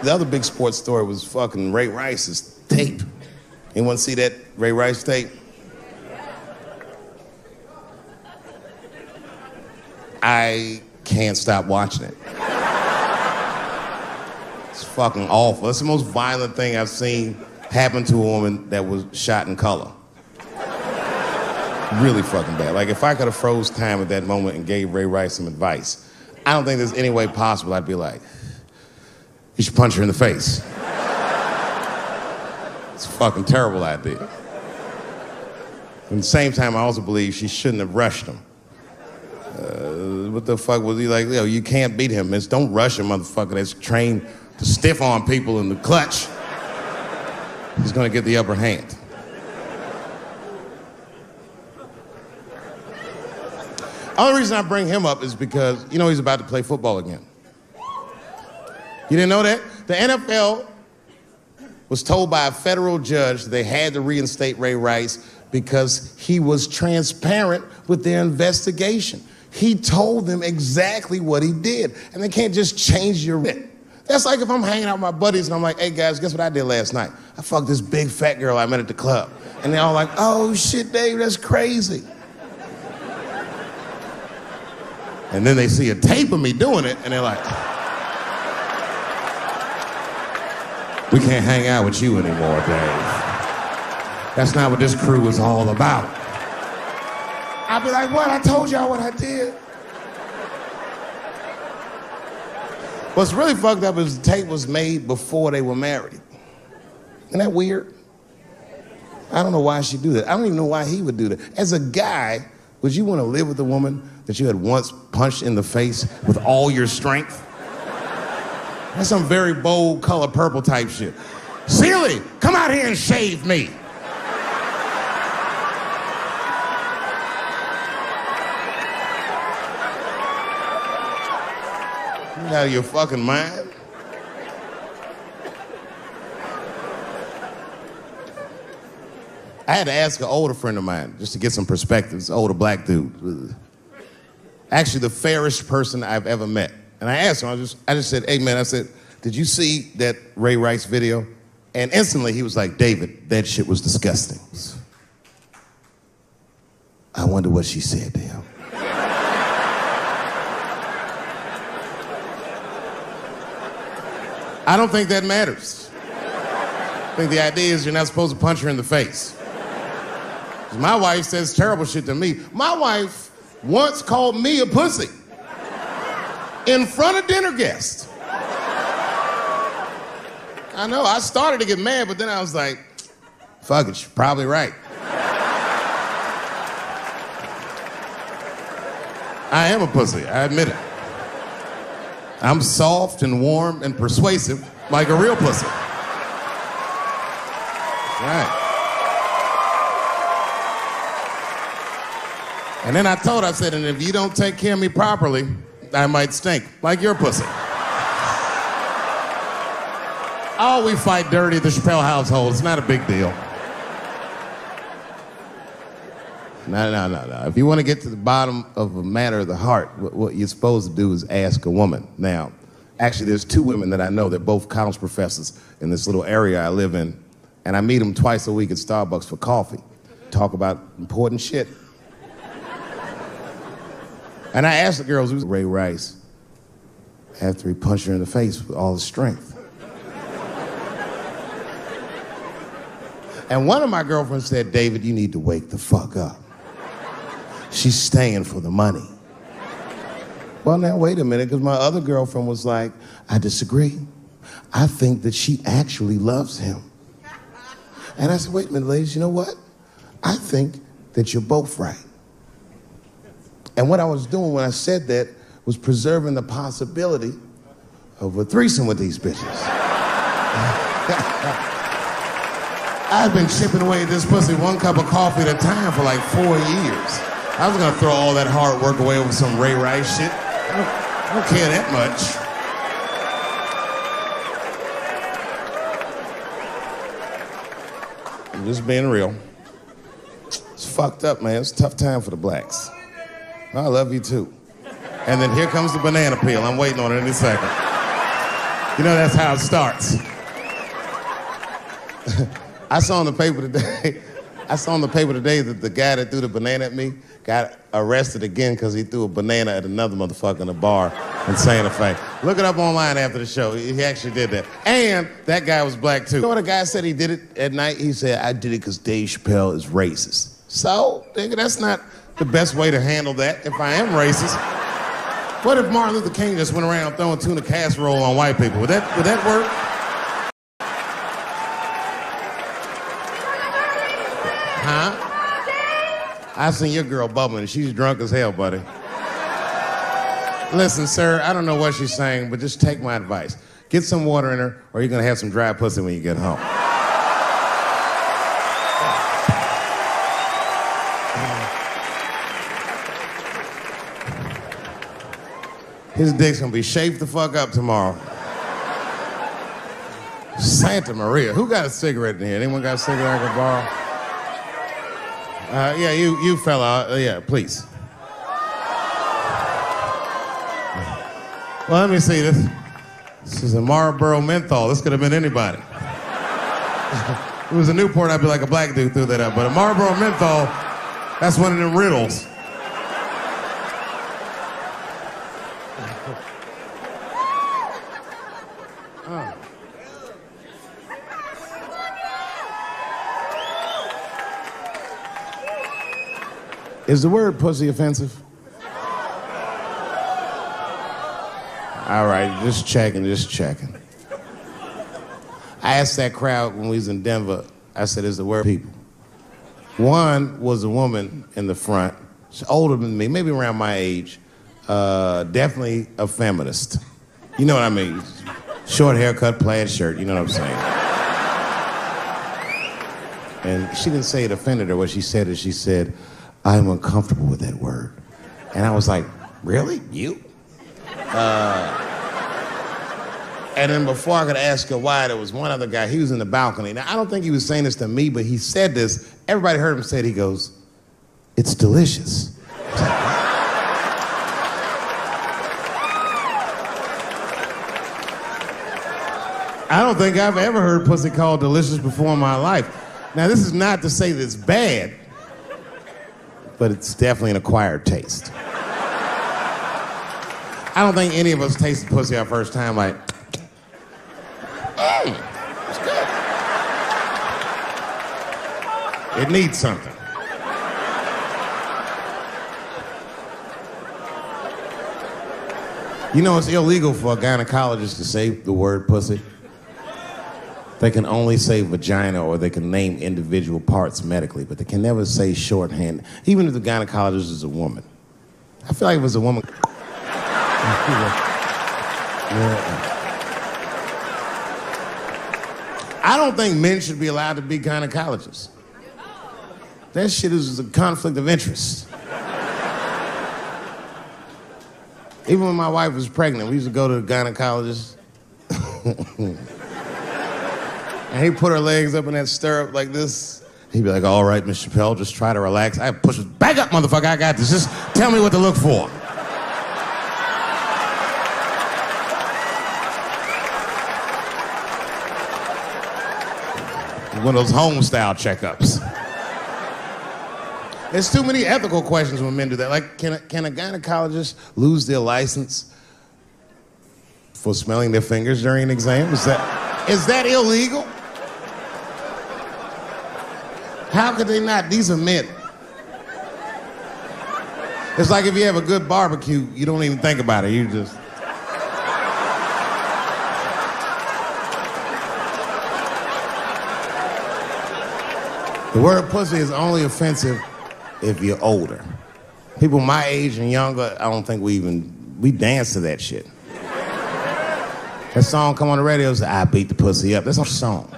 The other big sports story was fucking Ray Rice's tape. Anyone see that Ray Rice tape? I can't stop watching it. It's fucking awful. It's the most violent thing I've seen happen to a woman that was shot in color. Really fucking bad. Like, if I could have froze time at that moment and gave Ray Rice some advice, I don't think there's any way possible I'd be like, you should punch her in the face. It's a fucking terrible idea. At the same time, I also believe she shouldn't have rushed him. What the fuck was he like? Yo, you can't beat him. It's don't rush a motherfucker that's trained to stiff arm people in the clutch. He's gonna get the upper hand. The only reason I bring him up is because, you know, he's about to play football again. You didn't know that? The NFL was told by a federal judge that they had to reinstate Ray Rice because he was transparent with their investigation. He told them exactly what he did, and they can't just change your writ. That's like if I'm hanging out with my buddies and I'm like, hey guys, guess what I did last night? I fucked this big fat girl I met at the club. And they're all like, oh shit, Dave, that's crazy. And then they see a tape of me doing it, and they're like, we can't hang out with you anymore, Dave. That's not what this crew is all about. I'd be like, what? I told y'all what I did. What's really fucked up is the tape was made before they were married. Isn't that weird? I don't know why she'd do that. I don't even know why he would do that. As a guy, would you want to live with a woman that you had once punched in the face with all your strength? That's some very bold color purple type shit. Sealy, come out here and shave me. You out of your fucking mind? I had to ask an older friend of mine just to get some perspective. This older black dude. Actually, the fairest person I've ever met. And I asked him, I just said, hey man, I said, did you see that Ray Rice video? And instantly he was like, David, that shit was disgusting. I wonder what she said to him. I don't think that matters. I think the idea is you're not supposed to punch her in the face. My wife says terrible shit to me. My wife once called me a pussy in front of dinner guests. I know, I started to get mad, but then I was like, fuck it, she's probably right. I am a pussy, I admit it. I'm soft and warm and persuasive like a real pussy. Right. And then I told her, I said, and if you don't take care of me properly, I might stink like your pussy. Oh, we fight dirty at the Chappelle household. It's not a big deal. No. If you want to get to the bottom of a matter of the heart, what you're supposed to do is ask a woman. Now, actually, there's two women that I know. They're both college professors in this little area I live in. And I meet them twice a week at Starbucks for coffee. Talk about important shit. And I asked the girls, who's Ray Rice? After he punched her in the face with all his strength. And one of my girlfriends said, David, you need to wake the fuck up. She's staying for the money. Well, now, wait a minute, because my other girlfriend was like, I disagree. I think that she actually loves him. And I said, wait a minute, ladies, you know what? I think that you're both right. And what I was doing when I said that was preserving the possibility of a threesome with these bitches. I've been chipping away at this pussy one cup of coffee at a time for like 4 years. I was gonna throw all that hard work away over some Ray Rice shit. I don't care that much. I'm just being real. It's fucked up, man. It's a tough time for the blacks. I love you too. And then here comes the banana peel. I'm waiting on it any second. You know that's how it starts. I saw in the paper today that the guy that threw the banana at me got arrested again because he threw a banana at another motherfucker in a bar in Santa Fe. Look it up online after the show. He actually did that. And that guy was black too. You know what a guy said he did it at night? He said, I did it because Dave Chappelle is racist. So, nigga, that's not the best way to handle that if I am racist. What if Martin Luther King just went around throwing tuna casserole on white people? Would that work? Huh? I seen your girl bubbling. She's drunk as hell, buddy. Listen, sir, I don't know what she's saying, but just take my advice. Get some water in her, or you're gonna have some dry pussy when you get home. His dick's gonna be shaped the fuck up tomorrow. Santa Maria. Who got a cigarette in here? Anyone got a cigarette I can borrow? Yeah, you fella. Yeah, please. Well, let me see this. This is a Marlboro menthol. This could have been anybody. If it was a Newport, I'd be like a black dude threw that up. But a Marlboro menthol, that's one of them riddles. Is the word pussy offensive? All right, just checking. I asked that crowd when we was in Denver, I said, is the word people? One was a woman in the front, she's older than me, maybe around my age, definitely a feminist. You know what I mean? Short haircut, plaid shirt, you know what I'm saying? And she didn't say it offended her. What she said is she said, I'm uncomfortable with that word. And I was like, really? You? And then before I could ask her why, there was one other guy, he was in the balcony. Now, I don't think he was saying this to me, but he said this. Everybody heard him say it. He goes, it's delicious. I don't think I've ever heard pussy called delicious before in my life. Now, this is not to say that it's bad, but it's definitely an acquired taste. I don't think any of us tasted pussy our first time like, hey, it's good. It needs something. You know, it's illegal for a gynecologist to say the word pussy. They can only say vagina, or they can name individual parts medically, but they can never say shorthand, even if the gynecologist is a woman. I feel like if it was a woman... I don't think men should be allowed to be gynecologists. That shit is a conflict of interest. Even when my wife was pregnant, we used to go to the gynecologist. And he'd put her legs up in that stirrup like this. He'd be like, all right, Miss Chappelle, just try to relax. I'd push her, back up, motherfucker, I got this. Just tell me what to look for. One of those home-style checkups. There's too many ethical questions when men do that. Like, can a gynecologist lose their license for smelling their fingers during an exam? Is that illegal? How could they not? These are men. It's like if you have a good barbecue, you don't even think about it. You just... The word pussy is only offensive if you're older. People my age and younger, I don't think we dance to that shit. That song come on the radio, say, I beat the pussy up. That's a song.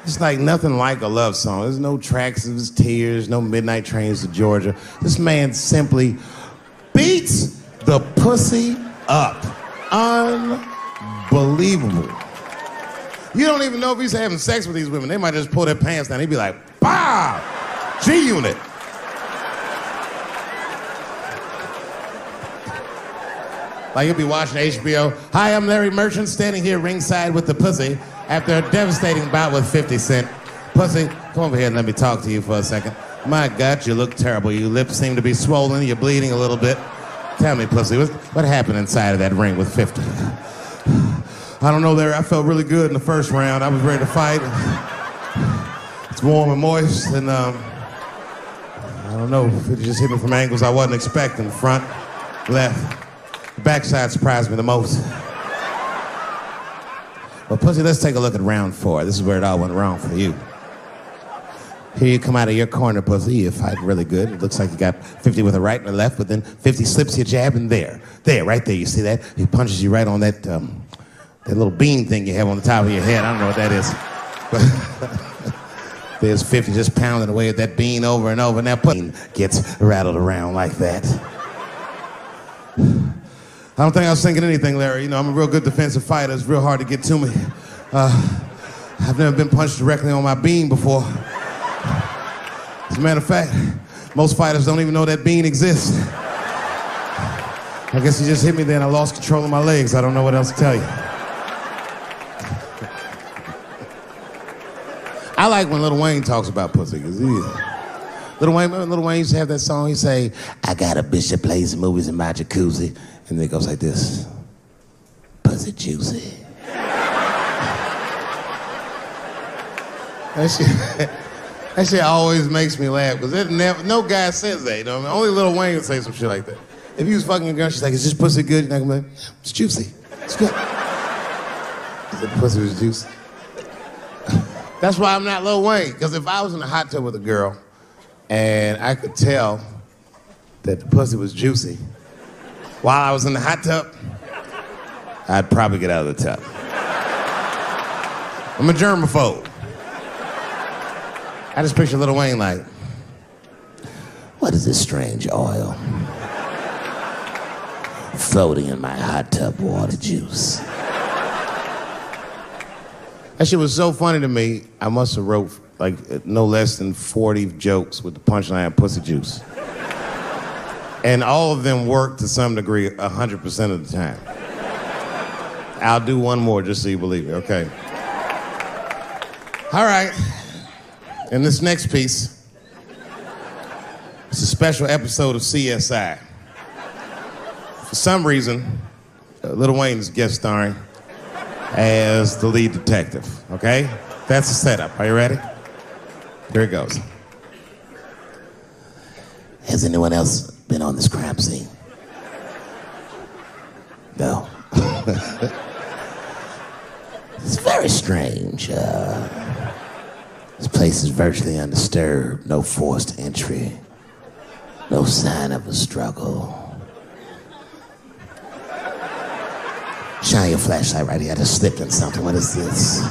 It's like nothing like a love song. There's no tracks of his tears, no midnight trains to Georgia. This man simply beats the pussy up. Unbelievable. You don't even know if he's having sex with these women. They might just pull their pants down. He'd be like, bah! G-Unit. Like you'll be watching HBO. Hi, I'm Larry Merchant, standing here ringside with the pussy after a devastating bout with 50 Cent. Pussy, come over here and let me talk to you for a second. My God, you look terrible. Your lips seem to be swollen. You're bleeding a little bit. Tell me, pussy, what happened inside of that ring with 50? I don't know, Larry. I felt really good in the first round. I was ready to fight. It's warm and moist, and I don't know. It just hit me from angles I wasn't expecting. Front, left. The backside surprised me the most. Well, pussy, let's take a look at round 4. This is where it all went wrong for you. Here you come out of your corner, pussy. You're fighting really good. It looks like you got 50 with a right and a left, but then 50 slips your jab, and there, right there, you see that? He punches you right on that that little bean thing you have on the top of your head. I don't know what that is. But there's 50 just pounding away at that bean over and over, and that pussy gets rattled around like that. I don't think I was thinking anything, Larry. You know, I'm a real good defensive fighter. It's real hard to get to me. I've never been punched directly on my bean before. As a matter of fact, most fighters don't even know that bean exists. I guess he just hit me there and I lost control of my legs. I don't know what else to tell you. I like when Lil Wayne talks about pussy, because Lil Wayne used to have that song. He'd say, I got a bitch that plays movies in my jacuzzi. And then it goes like this. Pussy juicy. That shit always makes me laugh, because no guy says that, you know what I mean? Only Lil Wayne would say some shit like that. If he was fucking a girl, she's like, is this pussy good? You're not gonna be like, it's juicy. It's good. The pussy was juicy. That's why I'm not Lil Wayne, because if I was in a hot tub with a girl and I could tell that the pussy was juicy while I was in the hot tub, I'd probably get out of the tub. I'm a germaphobe. I just picture Lil Wayne like, what is this strange oil floating in my hot tub water juice? That shit was so funny to me, I must have wrote like no less than 40 jokes with the punchline pussy juice. And all of them work to some degree 100% of the time. I'll do one more just so you believe me, okay? All right. And this next piece, it's a special episode of CSI. For some reason, Lil Wayne's guest starring as the lead detective, okay? That's the setup. Are you ready? Here it goes. Has anyone else been on this crime scene? No. It's very strange. This place is virtually undisturbed. No forced entry. No sign of a struggle. Shine your flashlight right here. I just slipped in something. What is this?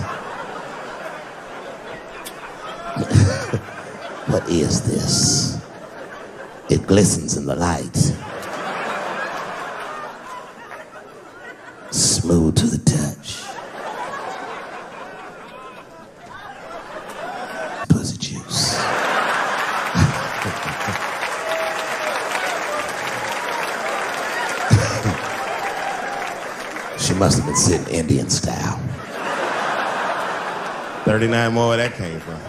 What is this? It glistens in the light. Smooth to the touch. Pussy juice. She must have been sitting Indian style. 39 more where that came from.